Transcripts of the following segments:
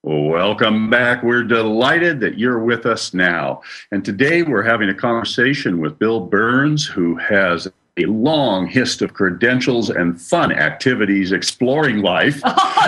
Welcome back. We're delighted that you're with us now. And today we're having a conversation with Bill Birnes, who has a long history of credentials and fun activities exploring life,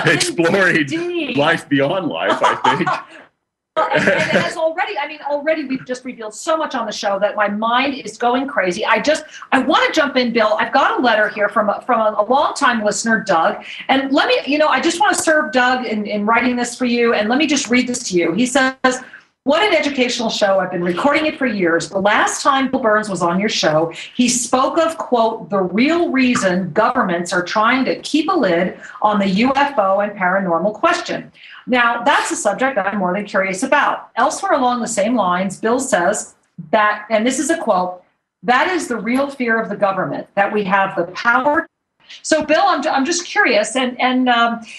exploring life beyond life, I think. And as already we've just revealed so much on the show that my mind is going crazy. I want to jump in, Bill. I've got a letter here from a longtime listener, Doug. And let me, I just want to serve Doug in writing this for you. And let me just read this to you. He says, "What an educational show. I've been recording it for years. The last time Bill Birnes was on your show, he spoke of, quote, the real reason governments are trying to keep a lid on the UFO and paranormal question. Now, that's a subject that I'm more than curious about. Elsewhere along the same lines, Bill says that, and this is a quote, that is the real fear of the government, that we have the power." So, Bill, I'm just curious, and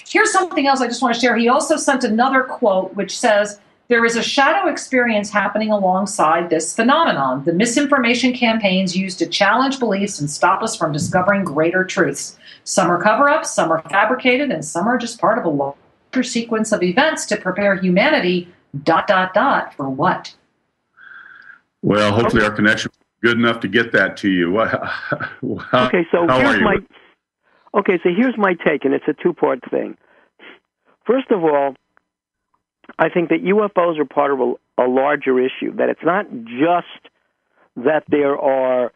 here's something else I just want to share. He also sent another quote which says, "There is a shadow experience happening alongside this phenomenon. The misinformation campaigns used to challenge beliefs and stop us from discovering greater truths. Some are cover-ups, some are fabricated, and some are just part of a larger sequence of events to prepare humanity, ... for what?" Well, hopefully our connection is good enough to get that to you. Here's my take, and it's a two-part thing. First of all, I think that UFOs are part of a larger issue, that it's not just that there are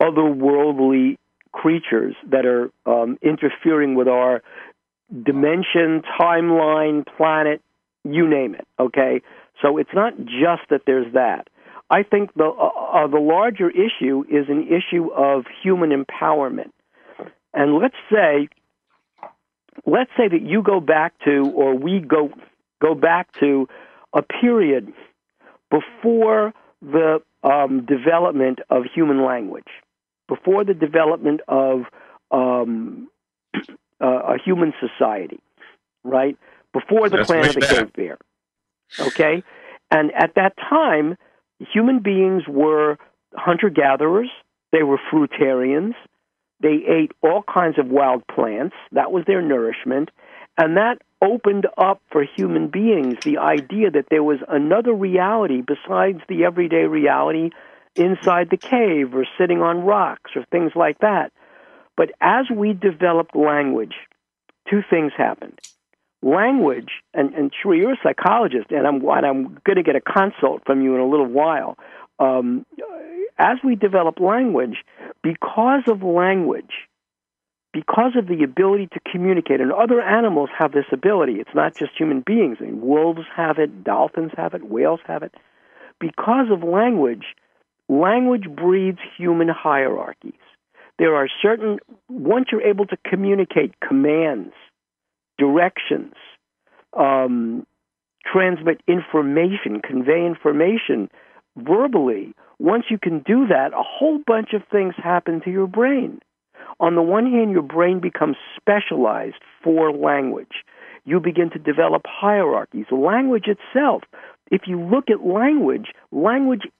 otherworldly creatures that are interfering with our dimension, timeline, planet, you name it, okay? So it's not just that there's that. I think the larger issue is an issue of human empowerment. And let's say that you go back to, or we go back to a period before the development of human language, before the development of a human society, right? Before the planet of the cave bear, okay? And at that time, human beings were hunter-gatherers. They were fruitarians. They ate all kinds of wild plants. That was their nourishment. And that opened up for human beings the idea that there was another reality besides the everyday reality inside the cave or sitting on rocks or things like that. But as we developed language, two things happened. Language, and sure, you're a psychologist, and I'm going to get a consult from you in a little while. As we develop language, because of the ability to communicate, and other animals have this ability, it's not just human beings. I mean, wolves have it, dolphins have it, whales have it. Because of language breeds human hierarchies. There are certain, once you're able to communicate commands, directions, transmit information, convey information verbally, once you can do that, a whole bunch of things happen to your brain. On the one hand, your brain becomes specialized for language. You begin to develop hierarchies. Language itself, if you look at language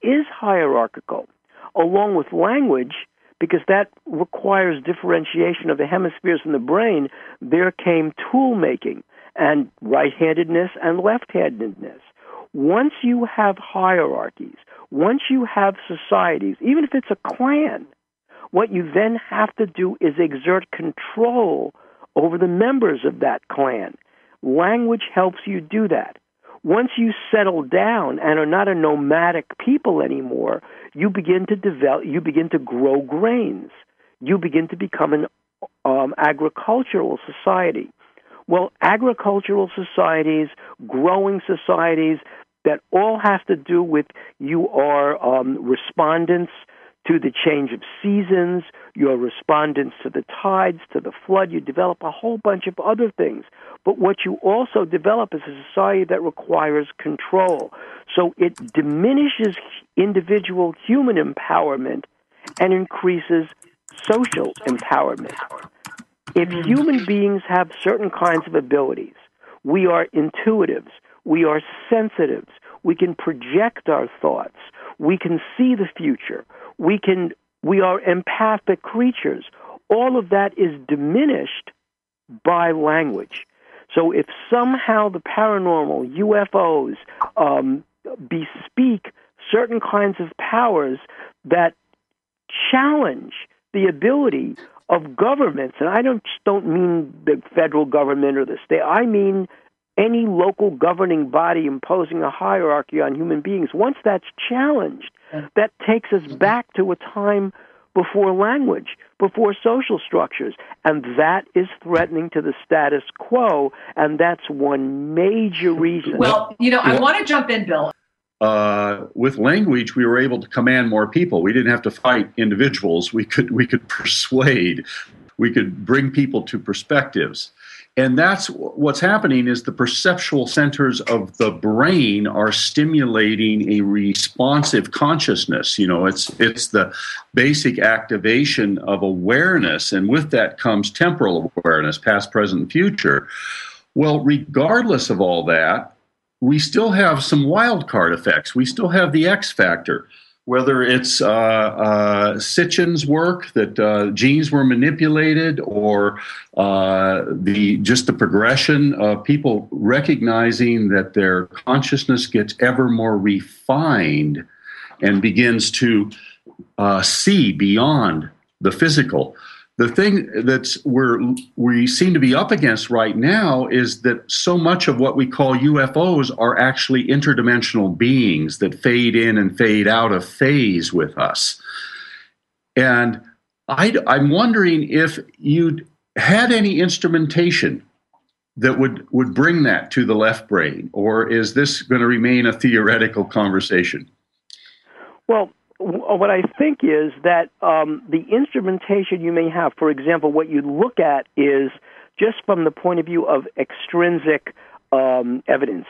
is hierarchical. Along with language, because that requires differentiation of the hemispheres in the brain, there came tool making and right-handedness and left-handedness. Once you have hierarchies, once you have societies, even if it's a clan, what you then have to do is exert control over the members of that clan. Language helps you do that. Once you settle down and are not a nomadic people anymore, you begin to develop, you begin to grow grains. You begin to become an agricultural society. Well, agricultural societies, growing societies, that all have to do with you are respondents to the change of seasons, you're respondents to the tides, to the flood. You develop a whole bunch of other things. But what you also develop is a society that requires control. So it diminishes individual human empowerment and increases social empowerment. If human beings have certain kinds of abilities, we are intuitives, we are sensitives, we can project our thoughts, we can see the future, we are empathic creatures. All of that is diminished by language. So if somehow the paranormal, UFOs, bespeak certain kinds of powers that challenge the ability of governments, and I don't mean the federal government or the state, I mean any local governing body imposing a hierarchy on human beings. Once that's challenged, that takes us back to a time before language, before social structures, and that is threatening to the status quo, and that's one major reason. Well, I want to jump in, Bill. With language, we were able to command more people. We didn't have to fight individuals. We could persuade. We could bring people to perspectives. And that's what's happening is the perceptual centers of the brain are stimulating a responsive consciousness. It's the basic activation of awareness. And with that comes temporal awareness, past, present, and future. Well, regardless of all that, we still have some wild card effects. We still have the X factor, whether it's Sitchin's work that genes were manipulated, or just the progression of people recognizing that their consciousness gets ever more refined and begins to see beyond the physical. The thing we seem to be up against right now is that so much of what we call UFOs are actually interdimensional beings that fade in and fade out of phase with us. And I'm wondering if you'd had any instrumentation that would bring that to the left brain, or is this going to remain a theoretical conversation? Well, what I think is that the instrumentation you may have, for example, what you look at is just from the point of view of extrinsic evidence.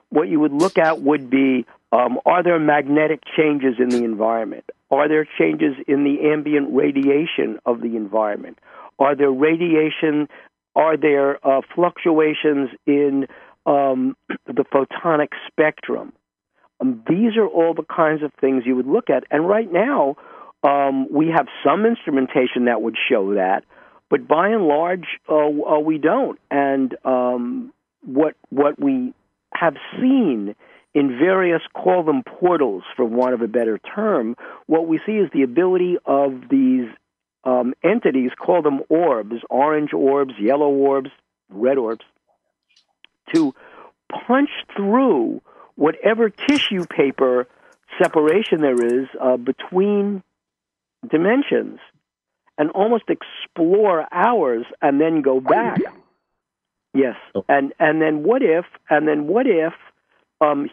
What you would look at would be, are there magnetic changes in the environment? Are there changes in the ambient radiation of the environment? Are there fluctuations in the photonic spectrum? These are all the kinds of things you would look at. And right now, we have some instrumentation that would show that, but by and large, we don't. And what we have seen in various, call them portals, for want of a better term, what we see is the ability of these entities, call them orbs, orange orbs, yellow orbs, red orbs, to punch through whatever tissue paper separation there is between dimensions and almost explore ours and then go back. Yes. And then what if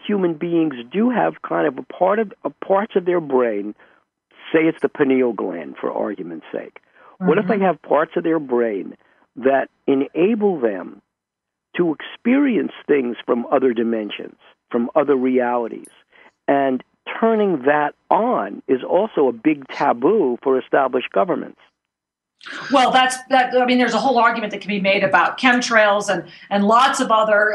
human beings do have kind of parts of their brain, say it's the pineal gland for argument's sake. Mm-hmm. What if they have parts of their brain that enable them to experience things from other dimensions, from other realities? And turning that on is also a big taboo for established governments. Well, there's a whole argument that can be made about chemtrails and lots of other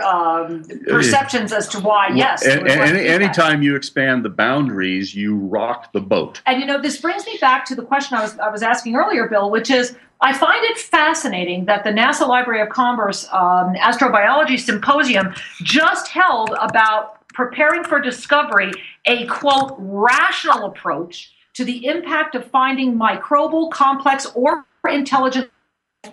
perceptions as to why, yes. Anytime you expand the boundaries, you rock the boat. And, this brings me back to the question I was asking earlier, Bill, which is, I find it fascinating that the NASA Library of Commerce Astrobiology Symposium just held about preparing for discovery a, quote, rational approach to the impact of finding microbial, complex, or intelligent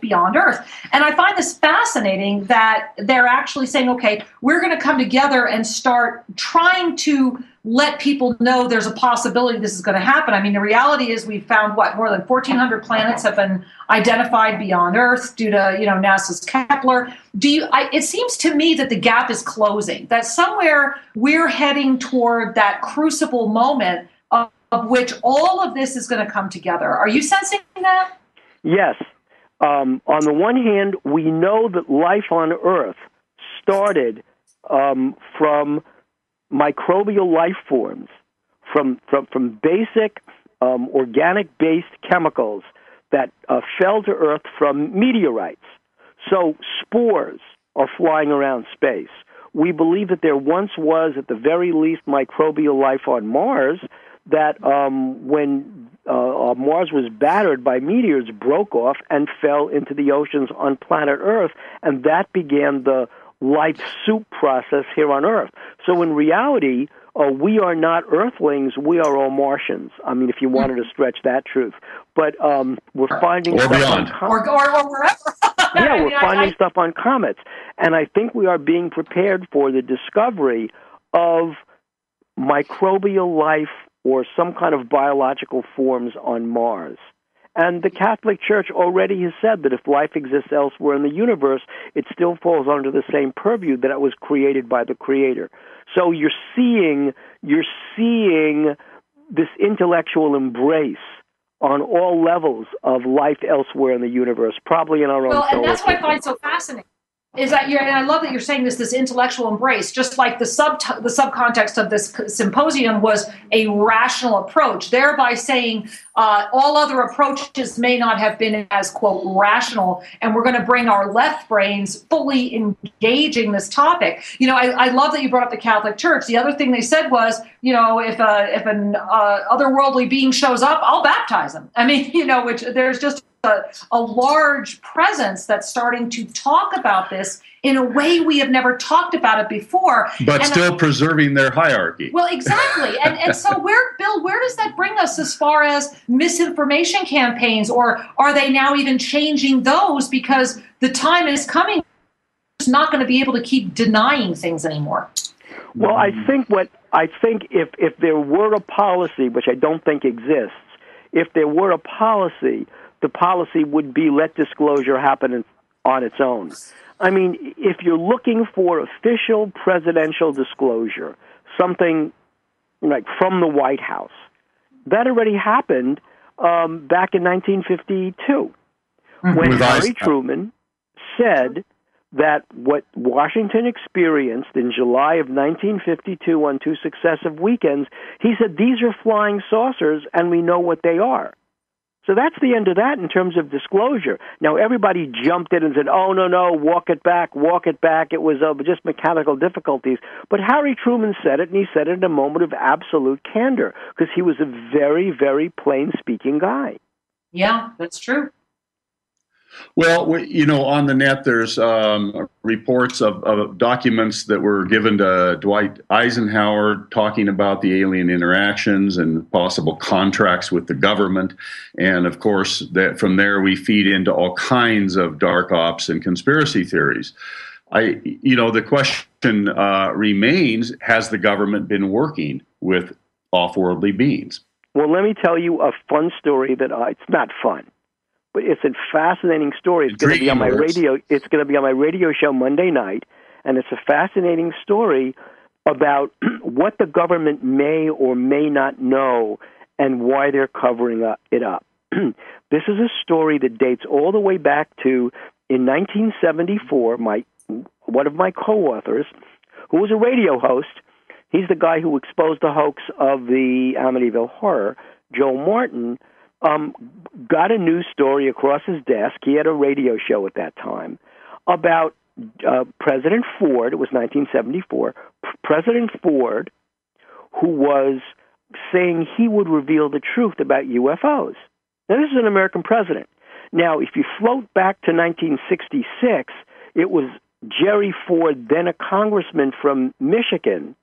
beyond Earth. And I find this fascinating that they're actually saying, okay, we're going to come together and start trying to let people know there's a possibility this is going to happen. I mean, the reality is we've found, more than 1,400 planets have been identified beyond Earth due to, NASA's Kepler. It seems to me that the gap is closing, that somewhere we're heading toward that crucible moment of which all of this is going to come together. Are you sensing that? Yes. On the one hand, we know that life on Earth started from microbial life forms, from basic organic-based chemicals that fell to Earth from meteorites. So spores are flying around space. We believe that there once was, at the very least, microbial life on Mars, that when Mars was battered by meteors, broke off, and fell into the oceans on planet Earth, and that began the life soup process here on Earth. So in reality, we are not Earthlings, we are all Martians. I mean, if you wanted to stretch that truth. But we're finding or beyond. Or wherever. Yeah, we're finding stuff on comets. And I think we are being prepared for the discovery of microbial life or some kind of biological forms on Mars. And the Catholic Church already has said that if life exists elsewhere in the universe, it still falls under the same purview that it was created by the Creator. So you're seeing this intellectual embrace on all levels of life elsewhere in the universe, probably in our own solar system. Well, and that's what I find so fascinating. Is that and I love that you're saying this intellectual embrace, just like the subcontext of this symposium was a rational approach, thereby saying all other approaches may not have been as, quote, rational, and we're going to bring our left brains fully engaging this topic. I love that you brought up the Catholic Church. The other thing they said was, if an otherworldly being shows up, I'll baptize him. I mean, which there's just a large presence that's starting to talk about this in a way we have never talked about it before. But still preserving their hierarchy. Well, exactly. And so where does that bring us as far as misinformation campaigns, or are they now even changing those because the time is coming? It's not going to be able to keep denying things anymore. Well, I think if there were a policy, which I don't think exists, if there were a policy, the policy would be let disclosure happen on its own. I mean, if you're looking for official presidential disclosure, something like from the White House, that already happened back in 1952 when Harry Truman said that what Washington experienced in July of 1952 on 2 successive weekends, he said, these are flying saucers and we know what they are. So that's the end of that in terms of disclosure. Now, everybody jumped in and said, oh, no, walk it back. It was just mechanical difficulties. But Harry Truman said it, and he said it in a moment of absolute candor because he was a very, very plain-speaking guy. Yeah, that's true. Well, on the net, there's reports of documents that were given to Dwight Eisenhower talking about the alien interactions and possible contracts with the government. And of course, that from there we feed into all kinds of dark ops and conspiracy theories. The question remains, has the government been working with off-worldly beings? Well, let me tell you a fun story that it's not fun. But it's a fascinating story. It's going to be on my radio. It's going to be on my radio show Monday night, and it's a fascinating story about what the government may or may not know and why they're covering it up. This is a story that dates all the way back to in 1974. One of my co-authors, who was a radio host, he's the guy who exposed the hoax of the Amityville Horror, Joe Martin. Got a news story across his desk. He had a radio show at that time about President Ford. It was 1974. President Ford, who was saying he would reveal the truth about UFOs. Now, this is an American president. Now, if you float back to 1966, it was Jerry Ford, then a congressman from Michigan,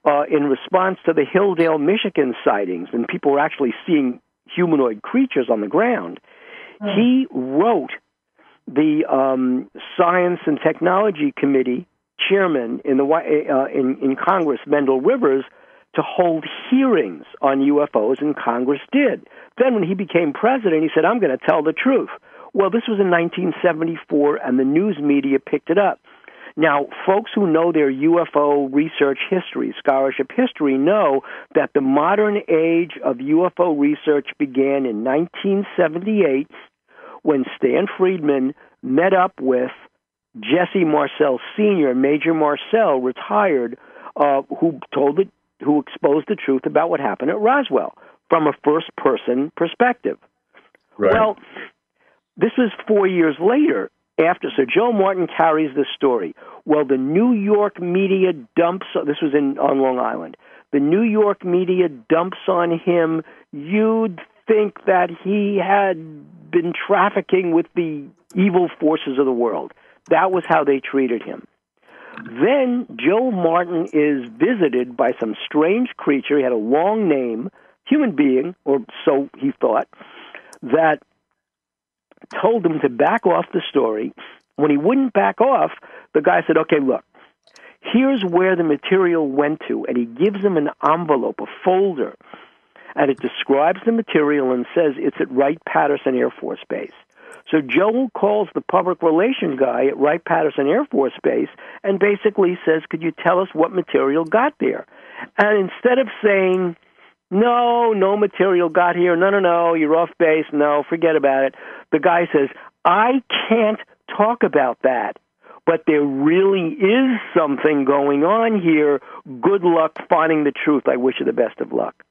in response to the Hilldale, Michigan sightings, when people were actually seeing humanoid creatures on the ground. He wrote the Science and Technology Committee chairman in Congress, Mendel Rivers, to hold hearings on UFOs, and Congress did. Then when he became president, he said, I'm going to tell the truth. Well, this was in 1974, and the news media picked it up. Now, folks who know their UFO research history, scholarship history, know that the modern age of UFO research began in 1978 when Stan Friedman met up with Jesse Marcel Sr., Major Marcel, retired, who exposed the truth about what happened at Roswell from a first-person perspective. Right. Well, this was 4 years later. So Joe Martin carries this story. Well, the New York media dumps, this was on Long Island, the New York media dumps on him, you'd think that he had been trafficking with the evil forces of the world. That was how they treated him. Then Joe Martin is visited by some strange creature. He had a long name, human being, or so he thought, that told him to back off the story. When he wouldn't back off, the guy said, okay, look, here's where the material went to. And he gives him an envelope, a folder, and it describes the material and says it's at Wright-Patterson Air Force Base. So Joe calls the public relation guy at Wright-Patterson Air Force Base and basically says, could you tell us what material got there? And instead of saying, no material got here, no, you're off base, no, forget about it, the guy says, I can't talk about that, but there really is something going on here. Good luck finding the truth. I wish you the best of luck.